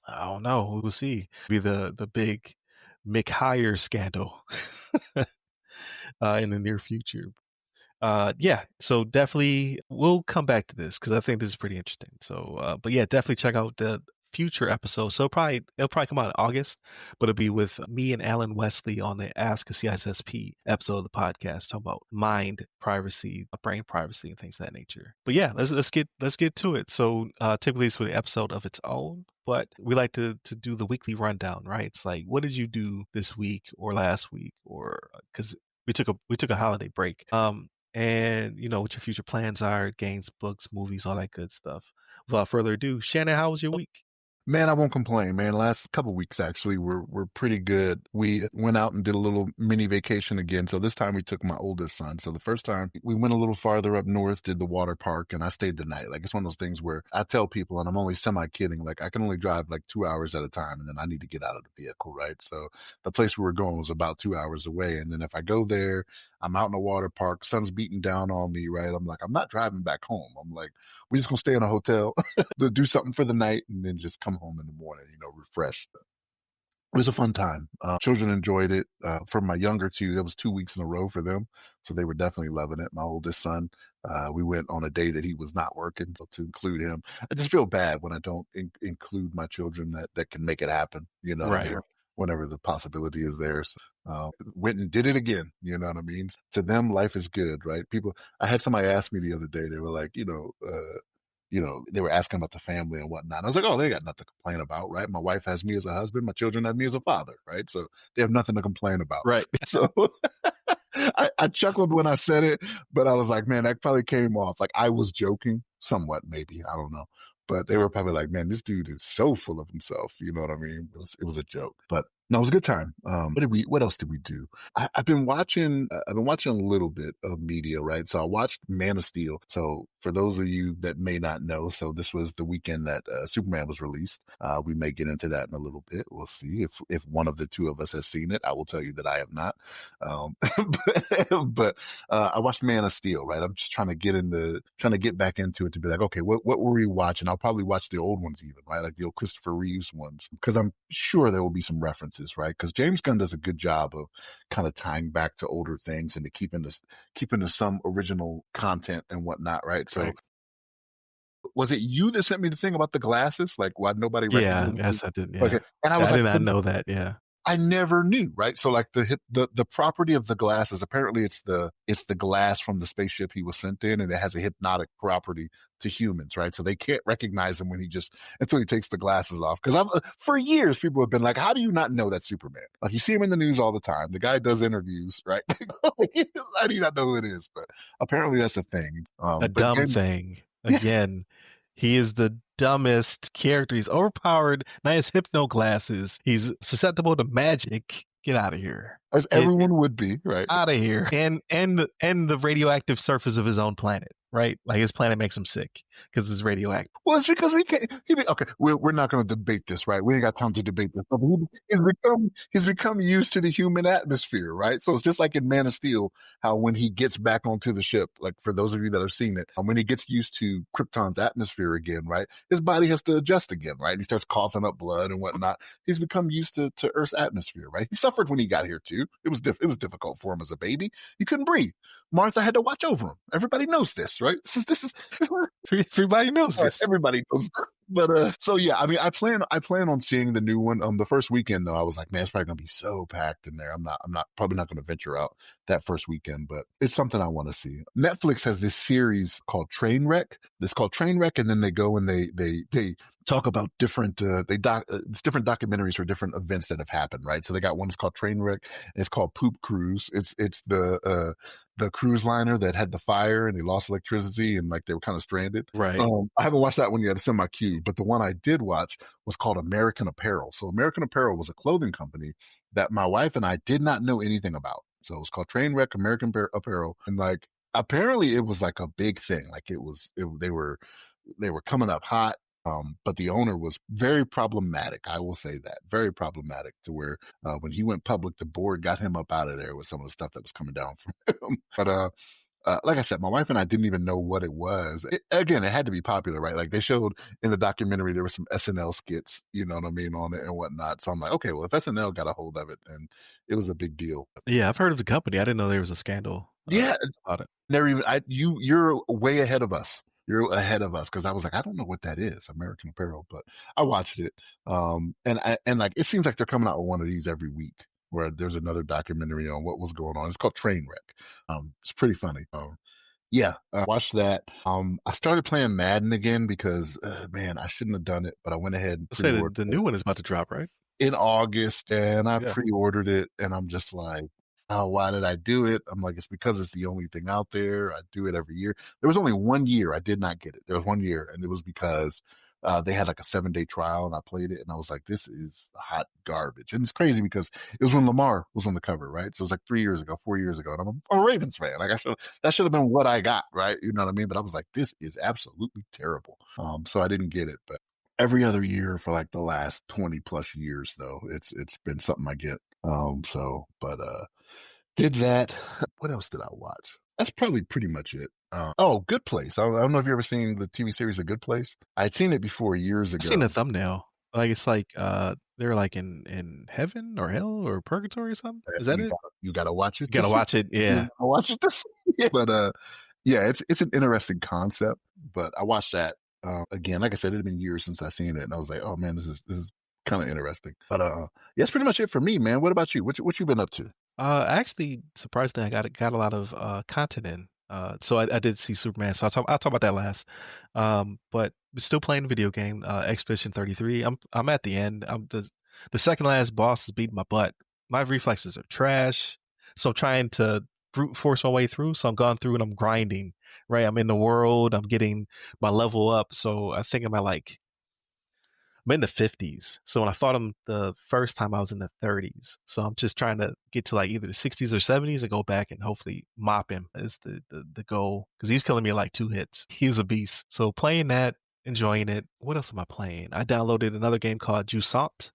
I don't know. We'll see. Be the big Mick Hire scandal in the near future. Yeah, so definitely we'll come back to this, because I think this is pretty interesting. So, but yeah, definitely check out the future episode. So it'll probably come out in August, but it'll be with me and Alan Wesley on the Ask a CISSP episode of the podcast, talking about mind privacy, brain privacy, and things of that nature. But yeah, let's get to it. So typically it's for the episode of its own, but we like to do the weekly rundown, right? It's like, what did you do this week or last week, or because we took a holiday break. And what your future plans are, games, books, movies, all that good stuff. Without further ado, Shannon, how was your week? Man, I won't complain, man. Last couple weeks actually were pretty good. We went out and did a little mini vacation again. So this time we took my oldest son. So the first time we went a little farther up north, did the water park, and I stayed the night. Like, it's one of those things where I tell people, and I'm only semi-kidding, like I can only drive like 2 hours at a time, and then I need to get out of the vehicle, right? So the place we were going was about 2 hours away. And then if I go there, I'm out in the water park, sun's beating down on me, right? I'm like, I'm not driving back home. I'm like, we're just gonna stay in a hotel to do something for the night, and then just come home in the morning, refreshed. It was a fun time. Children enjoyed it. For my younger two, that was 2 weeks in a row for them, so they were definitely loving it. My oldest son, we went on a day that he was not working, so to include him, I just feel bad when I don't include my children that can make it happen. You know what I Right. mean? Whenever the possibility is there. So, went and did it again. You know what I mean? To them, life is good, right? I had somebody ask me the other day, they were like, they were asking about the family and whatnot. And I was like, oh, they got nothing to complain about, right? My wife has me as a husband. My children have me as a father, right? So they have nothing to complain about. Right. So I chuckled when I said it, but I was like, man, that probably came off like I was joking somewhat, maybe. I don't know. But they were probably like, man, this dude is so full of himself. You know what I mean? It was a joke. But no, it was a good time. What else did we do? I've been watching a little bit of media, right? So I watched Man of Steel. So for those of you that may not know, so this was the weekend that Superman was released. We may get into that in a little bit. We'll see if one of the two of us has seen it. I will tell you that I have not. But I watched Man of Steel, right? I'm just trying to get back into it to be like, okay, what were we watching? I'll probably watch the old ones even, right? Like the old Christopher Reeves ones, because I'm sure there will be some references, right? Because James Gunn does a good job of kind of tying back to older things and to keeping to some original content and whatnot, right? So Right. was it you that sent me the thing about the glasses? Like why nobody Yeah. recognized? Yes, I did. Yeah. Okay. And I Yeah, was I like, did not know that. Yeah. I never knew, right? So like the property of the glasses, apparently it's the glass from the spaceship he was sent in, and it has a hypnotic property to humans, right? So they can't recognize him until he takes the glasses off. Because for years people have been like, how do you not know that's Superman? Like you see him in the news all the time. The guy does interviews, right? How do you not know who it is? But apparently that's a thing. A But dumb James, thing. yeah, Again, he is the dumbest character. He's overpowered. Now his hypno glasses. He's susceptible to magic. Get out of here. as Get everyone would be, right? out of here. And the radioactive surface of his own planet. Right? Like his planet makes him sick because it's radioactive. Well, it's because we can't. Okay, we're not going to debate this, right? We ain't got time to debate this. But he's become used to the human atmosphere, right? So it's just like in Man of Steel, how when he gets back onto the ship, like for those of you that have seen it, when he gets used to Krypton's atmosphere again, right, his body has to adjust again, right? And he starts coughing up blood and whatnot. He's become used to Earth's atmosphere, right? He suffered when he got here too. It was difficult for him as a baby. He couldn't breathe. Martha had to watch over him. Everybody knows this, right? This is Everybody knows this. everybody knows. But so yeah, I mean, I plan on seeing the new one. The first weekend though, I was like, man, it's probably gonna be so packed in there. I'm probably not gonna venture out that first weekend, but it's something I want to see. Netflix has this series called Trainwreck. It's called Trainwreck, and then they go and they talk about different it's different documentaries for different events that have happened, right? So they got one that's called Trainwreck, and it's called Poop Cruise. It's the cruise liner that had the fire and they lost electricity and like they were kind of stranded. Right. I haven't watched that one yet. It's in my queue, but the one I did watch was called American Apparel. So American Apparel was a clothing company that my wife and I did not know anything about. So it was called Trainwreck American Apparel, and like apparently it was like a big thing. Like they were coming up hot. But the owner was very problematic. I will say that, very problematic, to where when he went public, the board got him up out of there with some of the stuff that was coming down from him. But like I said, my wife and I didn't even know what it was. Again, it had to be popular, right? Like they showed in the documentary, there were some SNL skits, you know what I mean, on it and whatnot. So I'm like, okay, well, if SNL got a hold of it, then it was a big deal. Yeah, I've heard of the company. I didn't know there was a scandal Yeah, about it. never even. You're way ahead of us. You're ahead of us, because I was like, I don't know what that is, American Apparel, but I watched it. And like it seems like they're coming out with one of these every week, where there's another documentary on what was going on. It's called Trainwreck. It's pretty funny. Yeah, I watched that. I started playing Madden again because man, I shouldn't have done it, but I went ahead and Let's say pre-ordered the new one is about to drop, right? in August, and I Yeah. pre-ordered it, and I'm just like, oh, why did I do it? I'm like, it's because it's the only thing out there. I do it every year. There was only 1 year I did not get it. There was 1 year, and it was because they had like a 7-day trial, and I played it, and I was like, this is hot garbage. And it's crazy because it was when Lamar was on the cover, right? So it was like 3 years ago, 4 years ago, and I'm a Ravens fan. Like that should have been what I got, right? You know what I mean? But I was like, this is absolutely terrible. So I didn't get it, but every other year for like the last 20 plus years, though, it's been something I get. But did that. What else did I watch? That's probably pretty much it. Good Place. I don't know if you ever seen the TV series A Good Place. I had seen it before years I've ago. seen the thumbnail. Like it's like they're like in heaven or hell or purgatory or something. Is that it? You gotta watch it. You gotta watch it. Yeah. Watch it. But yeah, it's an interesting concept. But I watched that again. Like I said, it had been years since I seen it, and I was like, oh man, this is kind of interesting. But yeah, that's pretty much it for me, man. What about you? What you been up to? Actually, surprisingly, I got a lot of content in. So I did see Superman. So I'll talk about that last. But still playing the video game, Expedition 33. I'm at the end. I'm the second last boss is beating my butt. My reflexes are trash, so I'm trying to brute force my way through. So I'm going through and I'm grinding. Right, I'm in the world. I'm getting my level up. So I think I'm in the 50s. So when I fought him the first time, I was in the 30s. So I'm just trying to get to like either the 60s or 70s and go back and hopefully mop him is the goal. Because he was killing me in like 2 hits. He's a beast. So playing that, enjoying it. What else am I playing? I downloaded another game called Jusant.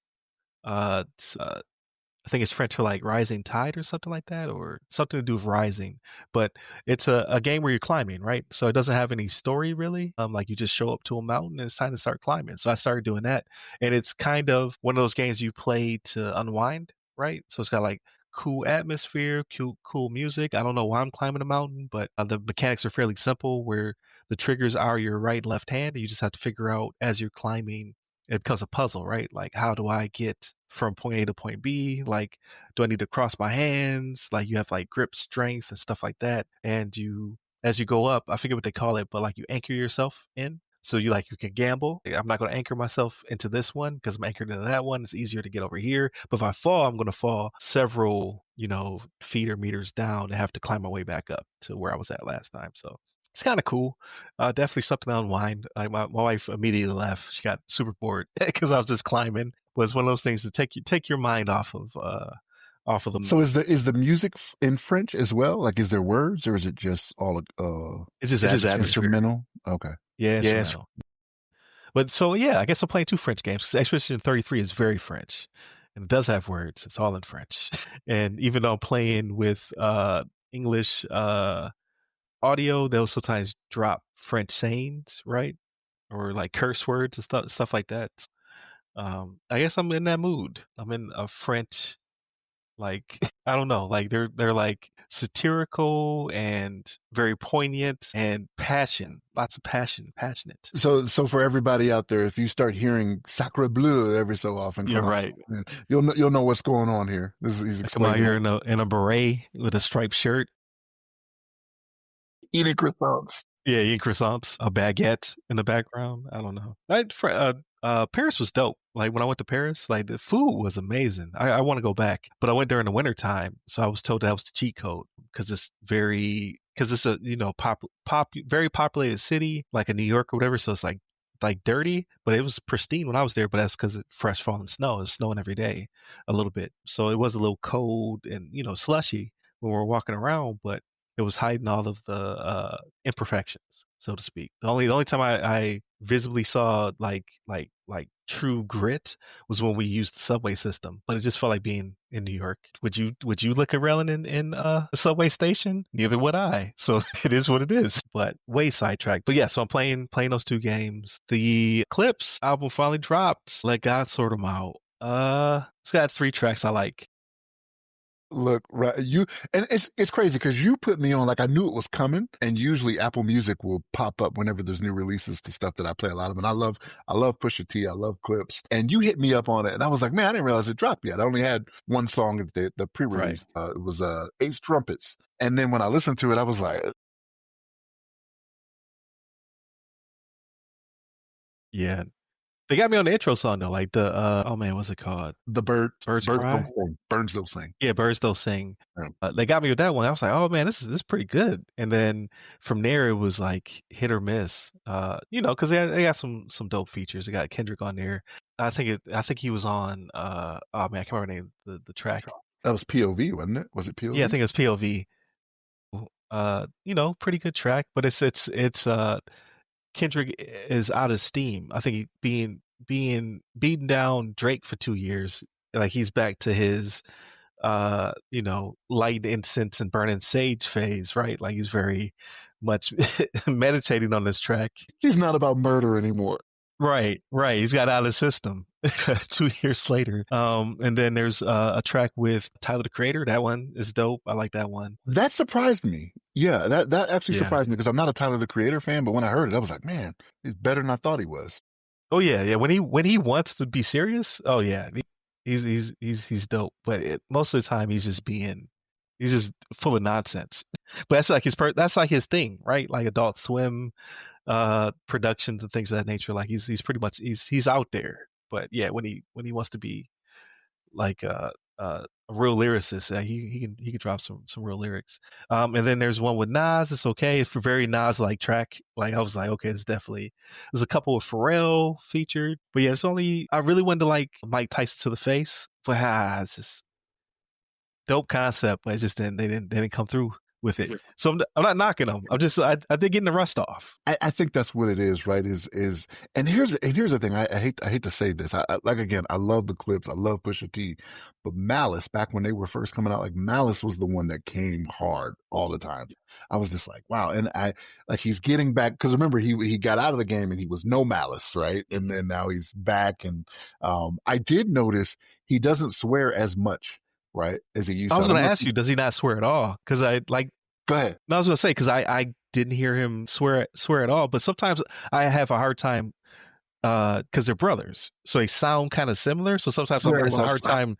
I think it's French for like rising tide or something like that, or something to do with rising. But it's a game where you're climbing, right? So it doesn't have any story really. Like you just show up to a mountain and it's time to start climbing. So I started doing that, and it's kind of one of those games you play to unwind, right? So it's got like cool atmosphere, cool music. I don't know why I'm climbing a mountain, but the mechanics are fairly simple, where the triggers are your right and left hand, and you just have to figure out as you're climbing it becomes a puzzle, right? Like, how do I get from point A to point B? Like, do I need to cross my hands? Like, you have like grip strength and stuff like that. And as you go up, I forget what they call it, but like you anchor yourself in. So you can gamble. Like, I'm not going to anchor myself into this one because I'm anchored into that one. It's easier to get over here. But if I fall, I'm going to fall several, feet or meters down and have to climb my way back up to where I was at last time. So it's kind of cool. Definitely something to unwind. Like my wife immediately left. She got super bored because I was just climbing. But it's one of those things to take your mind off of the. So is the music in French as well? Like, is there words or is it just all It's just it's just atmosphere. instrumental? Okay. Yeah, instrumental. But so yeah, I guess I'm playing two French games. Expedition 33 is very French, and it does have words. It's all in French. And even though I'm playing with English audio, they'll sometimes drop French sayings, right? Or like curse words and stuff like that. I guess I'm in that mood. I'm in a French, like I don't know, like they're like satirical and very poignant and lots of passionate. So for everybody out there, if you start hearing "Sacre Bleu" every so often, You're come on, right. you'll know what's going on here. He's I come out explaining. here in a beret with a striped shirt. Eating croissants. Yeah, eating croissants, a baguette in the background. I don't know. Paris was dope. Like when I went to Paris, like the food was amazing. I want to go back, but I went during the winter time, so I was told that was the cheat code because it's a very populated city like a New York or whatever. So it's like dirty, but it was pristine when I was there. But that's because fresh falling snow. It was snowing every day, a little bit, so it was a little cold and slushy when we were walking around, but it was hiding all of the imperfections, so to speak. The only time I visibly saw like true grit was when we used the subway system, but it just felt like being in New York. Would you lick a railing in a subway station? Neither would I. So it is what it is. But way sidetracked. But yeah, so I'm playing those two games. The Clips album finally dropped. Let God sort them out. It's got 3 tracks I like. Look, right, and it's crazy because you put me on, like, I knew it was coming, and usually Apple Music will pop up whenever there's new releases to stuff that I play a lot of, and I love Pusha T, I love Clips, and you hit me up on it, and I was like, man, I didn't realize it dropped yet. I only had one song at the pre-release. Right. It was Ace Trumpets, and then when I listened to it, I was like, yeah. They got me on the intro song though, like the oh man, what's it called? The Birds Cry. Don't Sing. Birds Don't Sing. Yeah, Birds Don't Sing. Yeah. They got me with that one. I was like, oh man, this is pretty good. And then from there, it was like hit or miss. Because they got some dope features. They got Kendrick on there. I think he was on. Oh man, I can't remember the name the track. That was POV, wasn't it? Was it POV? Yeah, I think it was POV. Pretty good track, but it's Kendrick is out of steam. I think being beaten down Drake for 2 years, like he's back to his light incense and burning sage phase, right? Like he's very much meditating on this track. He's not about murder anymore. Right. He's got out of the system 2 years later. And then there's a track with Tyler the Creator. That one is dope. I like that one. That surprised me. Yeah, that actually surprised me because I'm not a Tyler the Creator fan, but when I heard it, I was like, man, he's better than I thought he was. Oh yeah. When he wants to be serious, oh yeah, he's dope. But most of the time, he's just being He's just full of nonsense. But that's like his thing, right? Like Adult Swim productions and things of that nature. Like he's pretty much he's out there. But yeah, when he wants to be like a real lyricist, he can drop some real lyrics. And then there's one with Nas. It's okay. It's a very Nas like track. Like I was like, okay, it's definitely. There's a couple with Pharrell featured, but yeah, it's only I really wanted to like Mike Tyson to the face, but it's just dope concept, but it's just they didn't come through with it. So I'm not knocking them. I did getting the rust off. I think that's what it is, right? And here's the thing. I hate to say this. Like again, I love the clips. I love Pusha T, but Malice back when they were first coming out, like Malice was the one that came hard all the time. I was just like, wow. And I like he's getting back because remember he got out of the game and he was no Malice, right? And then now he's back. And I did notice he doesn't swear as much, right, as he used I to. was I going don't to know if ask you, does he not swear at all? Because I like. go ahead. No, I was going to say because I didn't hear him swear at all. But sometimes I have a hard time because they're brothers, so they sound kind of similar. So sometimes Very it's a well. hard time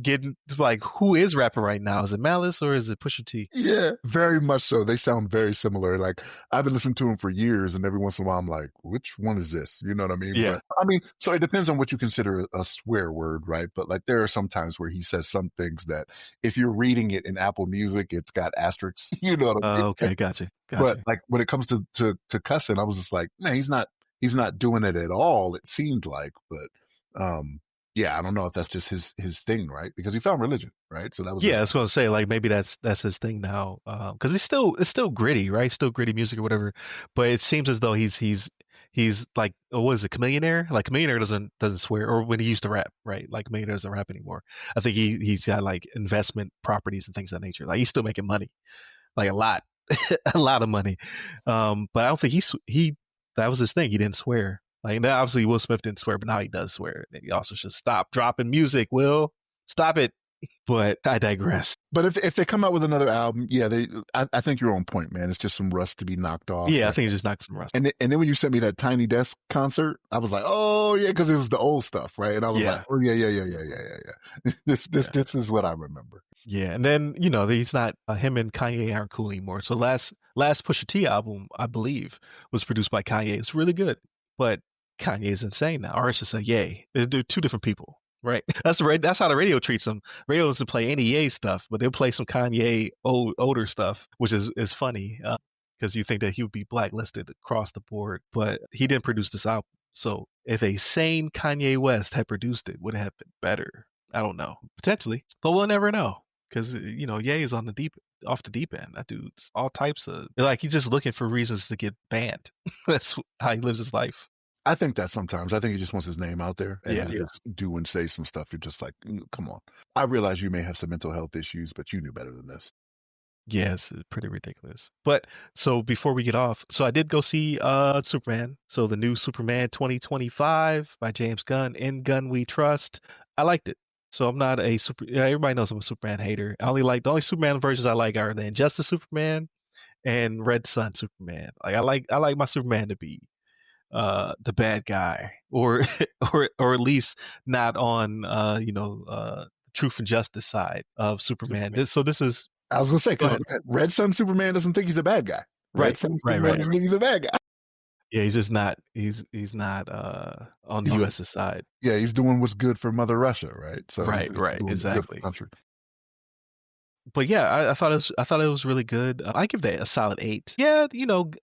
getting like who is rapping right now? Is it Malice or is it Pusha T? Yeah, very much so. They sound very similar. Like I've been listening to them for years, and every once in a while, I'm like, "Which one is this?" You know what I mean? Yeah. But I mean, so it depends on what you consider a swear word, right? But like, there are some times where he says some things that, if you're reading it in Apple Music, it's got asterisks. You know what I mean? Okay, gotcha. But like when it comes to cussing, I was just like, man, he's not doing it at all. It seemed like, but yeah, I don't know if that's just his thing, right? Because he found religion, right? So that was Yeah, I his. was going to say like maybe that's his thing now. Because it's still gritty, right? Still gritty music or whatever. But it seems as though he's like what is it, Chameleonaire? Like Chameleonaire doesn't swear, or when he used to rap, right? Like Chameleonaire doesn't rap anymore. I think he's got like investment properties and things of that nature. Like he's still making money, like a lot, a lot of money. But I don't think he that was his thing. He didn't swear. Like now, obviously Will Smith didn't swear, but now he does swear. And he also should stop dropping music. Will, stop it. But I digress. But if they come out with another album, yeah, I think you're on point, man. It's just some rust to be knocked off. Yeah, I Right? think he just knocked some rust. And then when you sent me that Tiny Desk concert, I was like, oh yeah, because it was the old stuff, right? And I was Yeah. like, oh yeah. This is what I remember. Yeah, and then he's not him and Kanye aren't cool anymore. So last Pusha T album, I believe, was produced by Kanye. It's really good, but Kanye is insane now, or I should say, Ye. They're two different people, right? That's how the radio treats them. Radio doesn't play any Ye stuff, but they'll play some Kanye older stuff, which is funny because you think that he would be blacklisted across the board, but he didn't produce this album. So if a sane Kanye West had produced it, would it have been better? I don't know, potentially, but we'll never know because Ye is on the off the deep end. That dude's all types of like he's just looking for reasons to get banned. That's how he lives his life. I think that sometimes. I think he just wants his name out there and Yeah. just do and say some stuff. You're just like, come on. I realize you may have some mental health issues, but you knew better than this. Yes, it's pretty ridiculous. But so before we get off, so I did go see Superman. So the new Superman 2025 by James Gunn, In Gun We Trust. I liked it. So I'm not a super. Yeah, everybody knows I'm a Superman hater. I only like the only Superman versions I like are the Injustice Superman and Red Sun Superman. Like I like my Superman to be the bad guy or or at least not on truth and justice side of Superman. This is I was going to say, because Red Sun Superman doesn't think he's a bad guy. Red Sun Superman doesn't think he's a bad guy. Yeah, he's just not. He's not on the U.S.'s side. Yeah, he's doing what's good for Mother Russia, right? So right, exactly. Country. But yeah, I thought it was really good. I give that a solid 8. Yeah,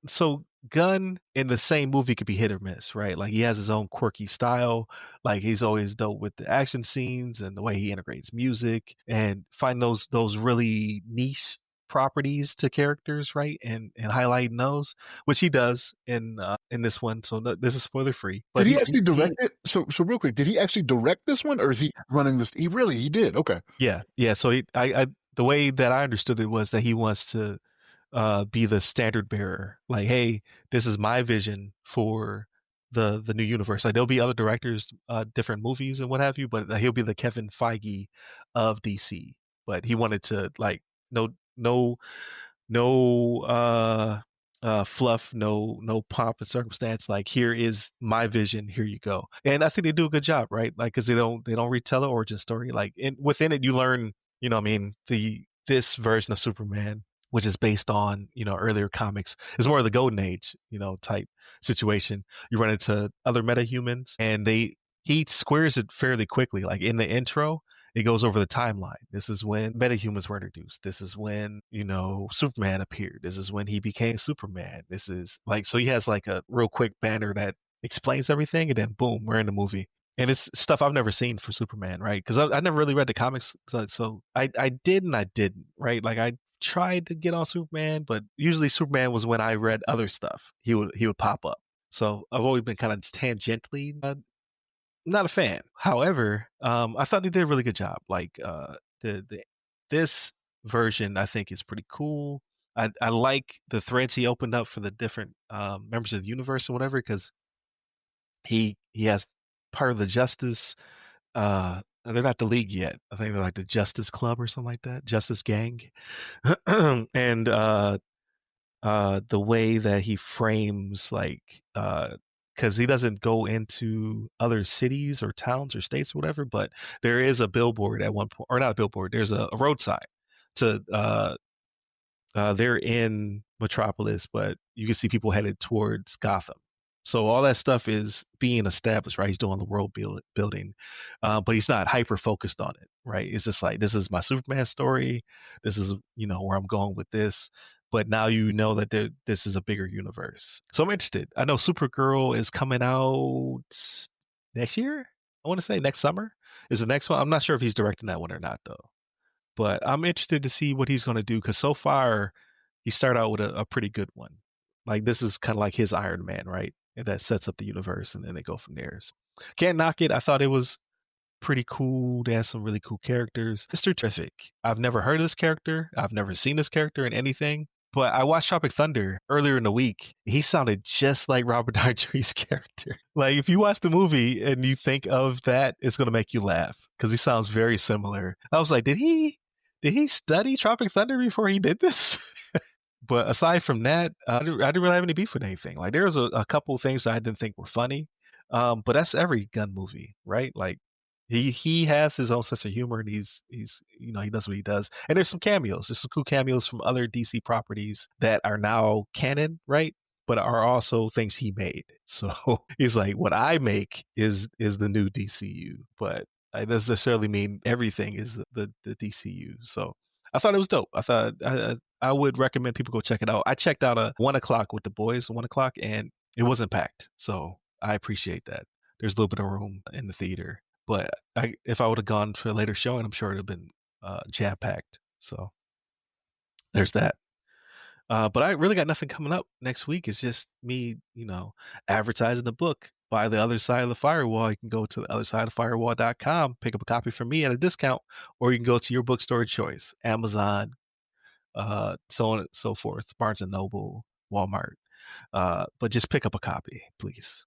so Gunn in the same movie could be hit or miss, right? Like he has his own quirky style. Like he's always dope with the action scenes and the way he integrates music and find those really niche properties to characters, right? And highlighting those, which he does in this one. So this is spoiler free. Did he actually direct it? So real quick, did he actually direct this one, or is he running this? He did. Okay. Yeah. So I the way that I understood it was that he wants to be the standard bearer. Like, hey, this is my vision for the new universe. Like there'll be other directors, different movies and what have you, but he'll be the Kevin Feige of DC. But he wanted to like no fluff, no pomp and circumstance. Like here is my vision. Here you go. And I think they do a good job, right? Like because they don't retell an origin story. Like within it, you learn, what I mean, the this version of Superman, which is based on, earlier comics, is more of the golden age, type situation. You run into other metahumans and he squares it fairly quickly. Like in the intro, it goes over the timeline. This is when metahumans were introduced. This is when, Superman appeared. This is when he became Superman. This is like, so he has like a real quick banner that explains everything, and then boom, we're in the movie. And it's stuff I've never seen for Superman, right? Because I never really read the comics, so I did and I didn't, right? Like I tried to get on Superman, but usually Superman was when I read other stuff. He would pop up. So I've always been kind of tangentially not a fan. However, I thought they did a really good job. Like the this version, I think is pretty cool. I like the threads he opened up for the different members of the universe or whatever, because he has part of the Justice. They're not the League yet. I think they're like the Justice Club or something like that, Justice Gang. And the way that he frames, like, because he doesn't go into other cities or towns or states or whatever, but there is a billboard at one point, or not a billboard. There's a road sign to they're in Metropolis, but you can see people headed towards Gotham. So all that stuff is being established, right? He's doing the building, but he's not hyper focused on it, right? It's just like, this is my Superman story. This is, where I'm going with this. But now you know that this is a bigger universe. So I'm interested. I know Supergirl is coming out next year. I want to say next summer is the next one. I'm not sure if he's directing that one or not, though. But I'm interested to see what he's going to do, because so far he started out with a pretty good one. Like this is kind of like his Iron Man, right? And that sets up the universe, and then they go from there. So, can't knock it. I thought it was pretty cool. They had some really cool characters. Mr. Terrific. I've never heard of this character. I've never seen this character in anything. But I watched Tropic Thunder earlier in the week. He sounded just like Robert Downey Jr.'s character. Like if you watch the movie and you think of that, it's gonna make you laugh because he sounds very similar. I was like, did he study Tropic Thunder before he did this? But aside from that, I didn't really have any beef with anything. Like there was a couple of things that I didn't think were funny, but that's every gun movie, right? Like he has his own sense of humor, and he's he does what he does. And there's some cameos. There's some cool cameos from other DC properties that are now canon, right? But are also things he made. So he's like, what I make is the new DCU, but it doesn't necessarily mean everything is the DCU. So I thought it was dope. I would recommend people go check it out. I checked out a 1 o'clock with the boys, 1 o'clock, and it wasn't packed. So I appreciate that. There's a little bit of room in the theater, but if I would have gone for a later showing, I'm sure it would have been jam packed. So there's that. But I really got nothing coming up next week. It's just me, advertising the book. By the other side of the firewall, you can go to the other side of firewall.com, pick up a copy from me at a discount, or you can go to your bookstore of choice, Amazon, so on and so forth, Barnes and Noble, Walmart. But just pick up a copy, please.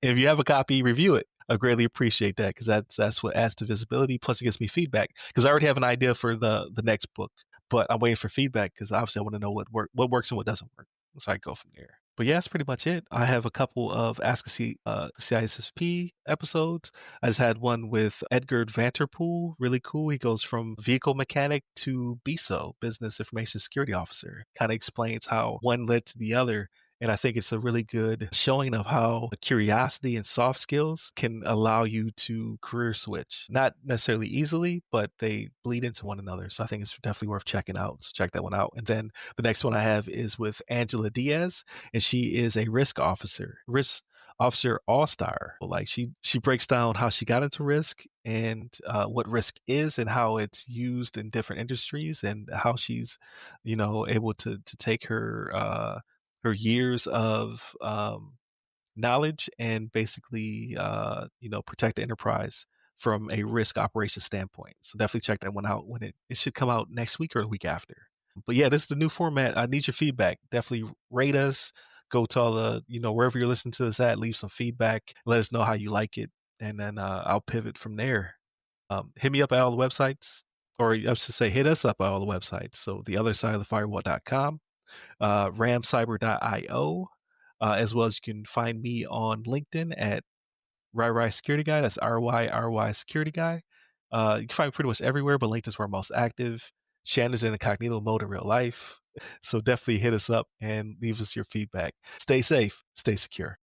If you have a copy, review it. I greatly appreciate that, because that's what adds to visibility. Plus, it gives me feedback, because I already have an idea for the next book, but I'm waiting for feedback because obviously I want to know what works and what doesn't work, so I go from there. But yeah, that's pretty much it. I have a couple of Ask a CISSP episodes. I just had one with Edgar Vanterpool, really cool. He goes from vehicle mechanic to BISO, Business Information Security Officer. Kind of explains how one led to the other. And I think it's a really good showing of how curiosity and soft skills can allow you to career switch. Not necessarily easily, but they bleed into one another. So I think it's definitely worth checking out. So check that one out. And then the next one I have is with Angela Diaz, and she is a risk officer all-star. Like she breaks down how she got into risk, and what risk is, and how it's used in different industries, and how she's able to take her years of knowledge and basically protect the enterprise from a risk operation standpoint. So definitely check that one out when it should come out next week or the week after. But yeah, this is the new format. I need your feedback. Definitely rate us. Go to all the wherever you're listening to this at, leave some feedback. Let us know how you like it, and then I'll pivot from there. Hit me up at all the websites, or I should say, hit us up at all the websites. So the other side of the firewall.com, ramcyber.io, as well as you can find me on LinkedIn at RyRy Security Guy. That's RYRY Security Guy. You can find me pretty much everywhere, but LinkedIn is where I'm most active. Shannon's in incognito mode in real life. So definitely hit us up and leave us your feedback. Stay safe, stay secure.